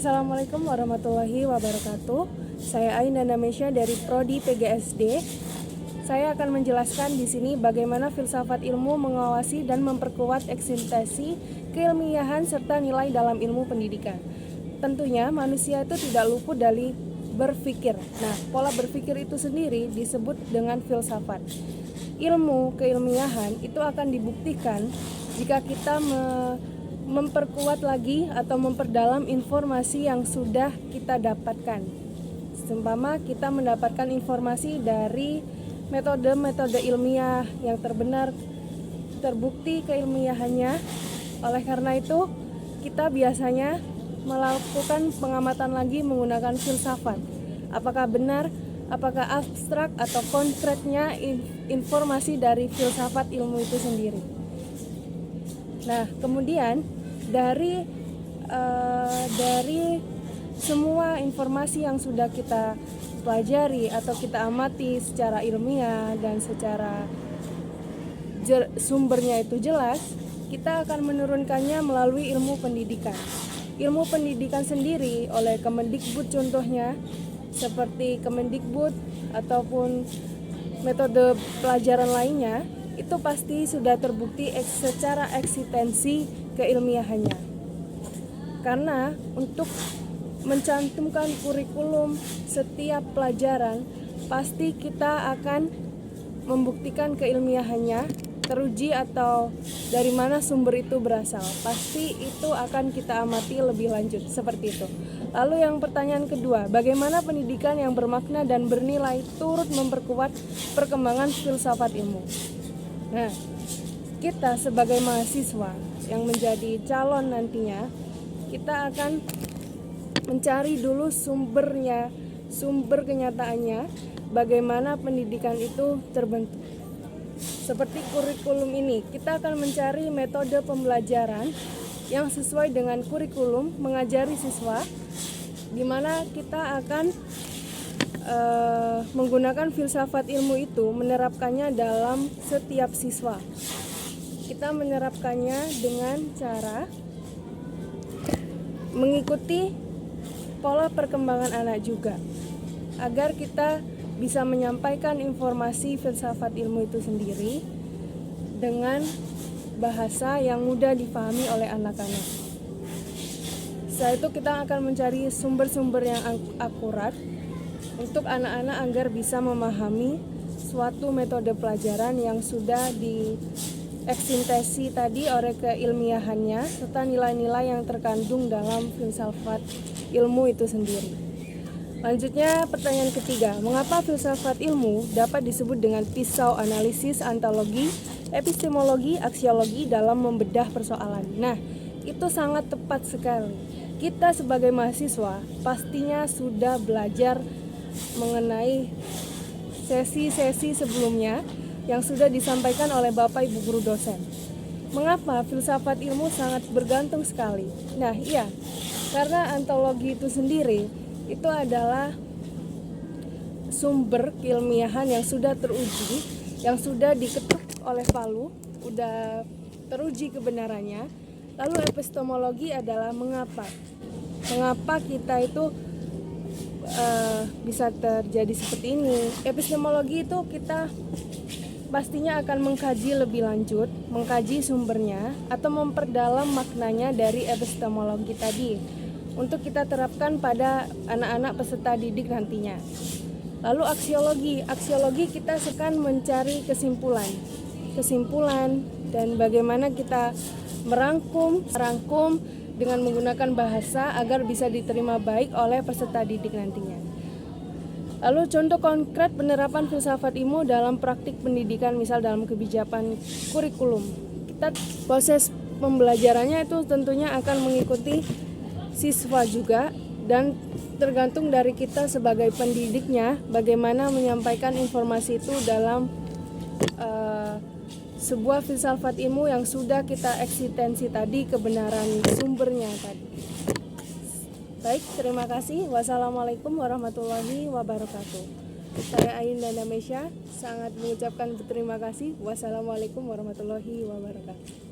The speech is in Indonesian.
Assalamualaikum warahmatullahi wabarakatuh. Saya Ainda Namesya dari Prodi PGSD. Saya akan menjelaskan di sini bagaimana filsafat ilmu mengawasi dan memperkuat eksistensi keilmiahan serta nilai dalam ilmu pendidikan. Tentunya manusia itu tidak luput dari berpikir. Nah, pola berpikir itu sendiri disebut dengan filsafat. Ilmu keilmiahan itu akan dibuktikan jika kita memperkuat lagi atau memperdalam informasi yang sudah kita dapatkan. Seumpama kita mendapatkan informasi dari metode-metode ilmiah yang terbenar, terbukti keilmiahannya. Oleh karena itu, kita biasanya melakukan pengamatan lagi menggunakan filsafat. Apakah benar, apakah abstrak atau konkretnya informasi dari filsafat ilmu itu sendiri. Nah, kemudian dari semua informasi yang sudah kita pelajari atau kita amati secara ilmiah dan secara sumbernya itu jelas, kita akan menurunkannya melalui ilmu pendidikan. Ilmu pendidikan sendiri oleh Kemendikbud contohnya, seperti Kemendikbud ataupun metode pelajaran lainnya, itu pasti sudah terbukti secara eksistensi keilmiahannya. Karena untuk mencantumkan kurikulum setiap pelajaran, pasti kita akan membuktikan keilmiahannya, teruji atau dari mana sumber itu berasal. Pasti itu akan kita amati lebih lanjut, seperti itu. Lalu yang pertanyaan kedua, bagaimana pendidikan yang bermakna dan bernilai turut memperkuat perkembangan filsafat ilmu? Nah, kita sebagai mahasiswa yang menjadi calon nantinya, kita akan mencari dulu sumbernya, sumber kenyataannya, bagaimana pendidikan itu terbentuk. Seperti kurikulum ini, kita akan mencari metode pembelajaran yang sesuai dengan kurikulum mengajari siswa, di mana kita akan menggunakan filsafat ilmu itu, menerapkannya dalam setiap siswa. Kita menerapkannya dengan cara mengikuti pola perkembangan anak juga, agar kita bisa menyampaikan informasi filsafat ilmu itu sendiri dengan bahasa yang mudah dipahami oleh anak-anak. Setelah itu kita akan mencari sumber-sumber yang akurat untuk anak-anak agar bisa memahami suatu metode pelajaran yang sudah dieksintesi tadi oleh keilmiahannya serta nilai-nilai yang terkandung dalam filsafat ilmu itu sendiri. Lanjutnya pertanyaan ketiga, mengapa filsafat ilmu dapat disebut dengan pisau analisis, antologi, epistemologi, aksiologi dalam membedah persoalan? Nah, itu sangat tepat sekali. Kita sebagai mahasiswa pastinya sudah belajar mengenai sesi-sesi sebelumnya yang sudah disampaikan oleh Bapak Ibu guru dosen. Mengapa filsafat ilmu sangat bergantung sekali? Nah, iya, karena antologi itu sendiri itu adalah sumber keilmiahan yang sudah teruji, yang sudah diketuk oleh Palu, udah teruji kebenarannya. Lalu epistemologi adalah mengapa kita itu bisa terjadi seperti ini. Epistemologi itu kita pastinya akan mengkaji lebih lanjut, mengkaji sumbernya atau memperdalam maknanya dari epistemologi tadi untuk kita terapkan pada anak-anak peserta didik nantinya. Lalu aksiologi kita akan mencari kesimpulan dan bagaimana kita merangkum dengan menggunakan bahasa agar bisa diterima baik oleh peserta didik nantinya. Lalu contoh konkret penerapan filsafat ilmu dalam praktik pendidikan, misal dalam kebijakan kurikulum. Kita proses pembelajarannya itu tentunya akan mengikuti siswa juga, dan tergantung dari kita sebagai pendidiknya bagaimana menyampaikan informasi itu dalam sebuah filsafat ilmu yang sudah kita eksistensi tadi, kebenaran sumbernya tadi. Baik, terima kasih. Wassalamualaikum warahmatullahi wabarakatuh. Saya Ainda Namesya sangat mengucapkan berterima kasih. Wassalamualaikum warahmatullahi wabarakatuh.